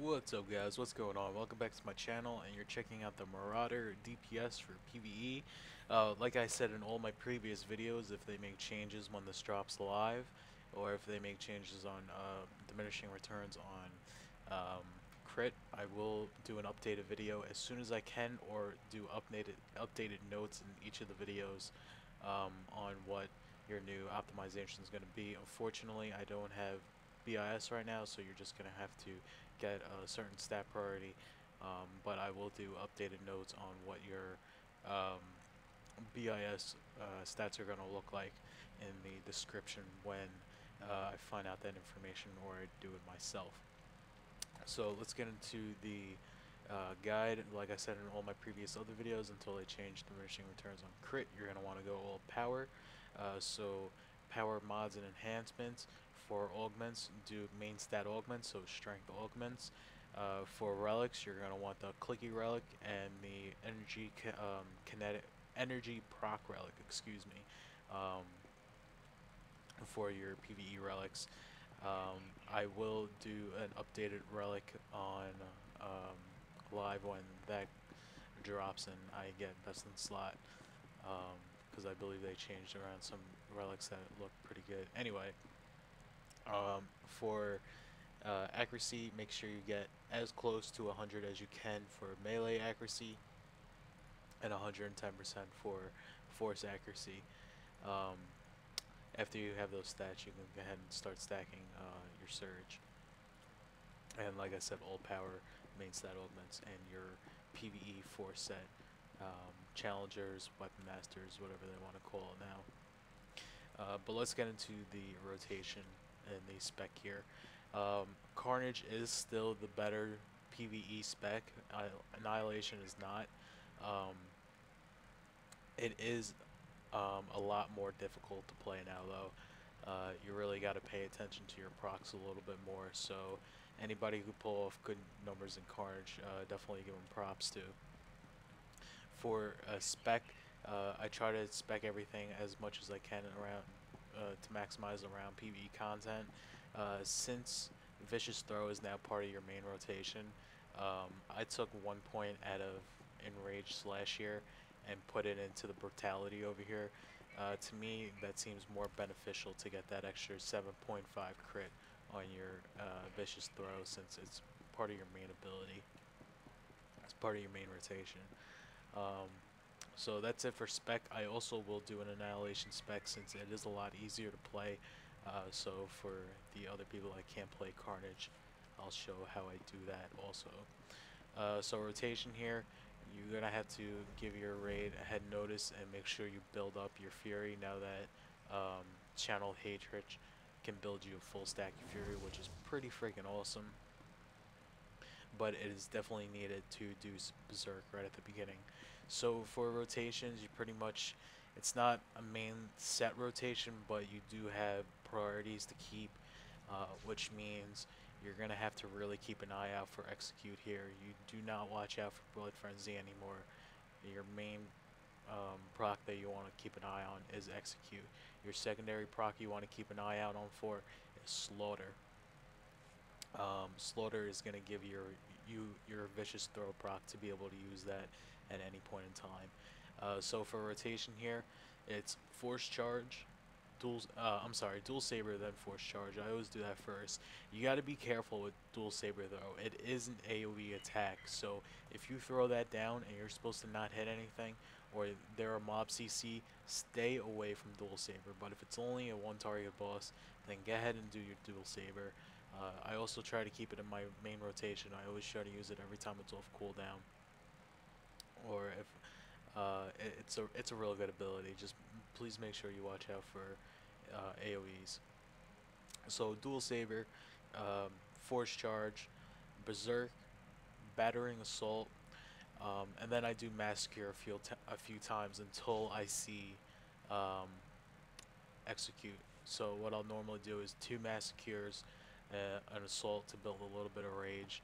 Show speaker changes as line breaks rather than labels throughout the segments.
What's up guys, what's going on? Welcome back to my channel, and you're checking out the Marauder DPS for PvE. Like I said in all my previous videos, if they make changes when this drops live, or if they make changes on diminishing returns on crit, I will do an updated video as soon as I can, or do updated notes in each of the videos on what your new optimization is going to be. Unfortunately, I don't have BIS right now, so you're just going to have to get a certain stat priority, but I will do updated notes on what your BIS stats are going to look like in the description when I find out that information, or I do it myself. So let's get into the guide. Like I said in all my previous other videos, until they change diminishing returns on crit, you're going to want to go all power. So power mods and enhancements. For augments, do main stat augments, so strength augments. For relics, you're going to want the clicky relic and the energy proc relic, excuse me, for your PvE relics. I will do an updated relic on live when that drops, and I get best in slot, because I believe they changed around some relics that look pretty good. Anyway, for accuracy, make sure you get as close to 100 as you can for melee accuracy, and 110% for force accuracy. Um, After you have those stats, you can go ahead and start stacking your surge. And like I said, all power, main stat augments, and your PvE force set, challengers, weapon masters, whatever they want to call it now. But let's get into the rotation and the spec here. Carnage is still the better PvE spec. Annihilation is not. Um, it is a lot more difficult to play now, though. You really got to pay attention to your procs a little bit more. So anybody who pull off good numbers in Carnage, definitely give them props to. For spec, I try to spec everything as much as I can around to maximize around PvE content. Since Vicious Throw is now part of your main rotation, I took 1 point out of Enrage / here and put it into the Brutality over here. To me, that seems more beneficial to get that extra 7.5 crit on your Vicious Throw, since it's part of your main ability. It's part of your main rotation. So that's it for spec. I also will do an Annihilation spec, since it is a lot easier to play. So for the other people that can't play Carnage, I'll show how I do that also. So rotation here, you're going to have to give your raid a head notice and make sure you build up your Fury now that Channel Hatred can build you a full stack of Fury, which is pretty freaking awesome. But it is definitely needed to do Berserk right at the beginning. So for rotations, you pretty much, it's not a main set rotation, but you do have priorities to keep, which means you're going to have to really keep an eye out for Execute here. You do not watch out for Blood Frenzy anymore. Your main proc that you want to keep an eye on is Execute. Your secondary proc you want to keep an eye out on for is Slaughter. Slaughter is going to give your Vicious Throw proc to be able to use that at any point in time. So for rotation here, it's Force Charge, dual Saber, then Force Charge. I always do that first. You got to be careful with dual Saber though. It is an AoE attack, so if you throw that down and you're supposed to not hit anything, or there are mob CC, stay away from dual Saber. But if it's only a one target boss, then go ahead and do your dual Saber. I also try to keep it in my main rotation. I always try to use it every time it's off cooldown, or if it's a real good ability. Just please make sure you watch out for AoEs. So dual Saber, Force Charge, Berserk, Battering Assault, and then I do Massacre a few times until I see Execute. So what I'll normally do is 2 Massacres, an Assault to build a little bit of rage,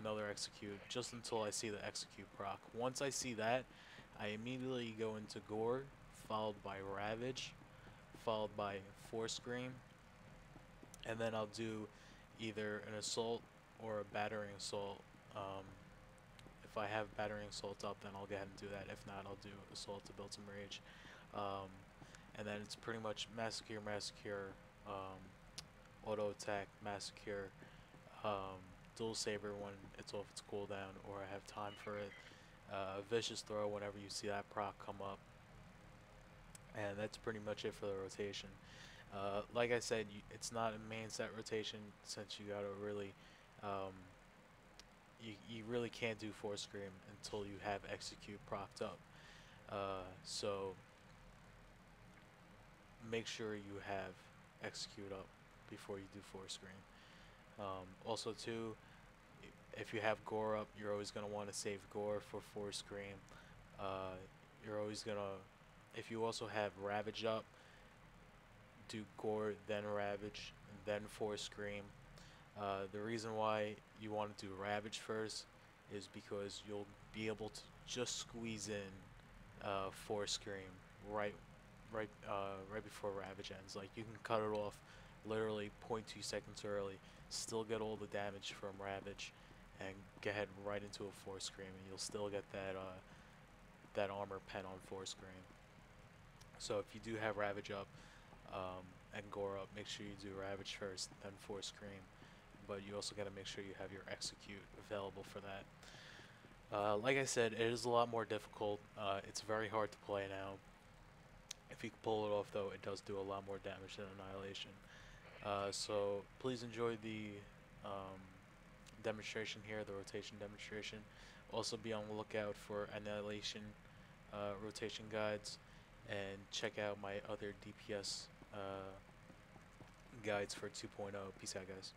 another Execute, just until I see the Execute proc. Once I see that, I immediately go into Gore, followed by Ravage, followed by Force Scream, and then I'll do either an Assault or a battering assault. If I have battering assault up, then I'll go ahead and do that. If not, I'll do assault to build some rage. Um, and then it's pretty much massacre, massacre, auto attack, massacre, dual saber when it's off its cooldown, or I have time for it. Vicious throw whenever you see that proc come up, and that's pretty much it for the rotation. Like I said, it's not a main set rotation since you gotta really, um, you really can't do force scream until you have execute procced up. So make sure you have execute up before you do force scream. Also too, if you have gore up, you're always gonna want to save gore for force scream. Uh, you're always gonna, if you also have ravage up, do gore, then ravage, then force scream. The reason why you want to do ravage first is because you'll be able to just squeeze in force scream right, right before ravage ends. Like you can cut it off literally 0.2 seconds early, still get all the damage from ravage, and get head right into a force scream, and you'll still get that armor pen on force scream. So if you do have ravage up, and gore up, make sure you do ravage first, then force scream. But you also got to make sure you have your execute available for that. Like I said, it is a lot more difficult. It's very hard to play now. If you can pull it off, though, it does do a lot more damage than Annihilation. So please enjoy the um, demonstration here, the rotation demonstration. Also be on the lookout for Annihilation rotation guides, and check out my other DPS guides for 2.0. Peace out, guys.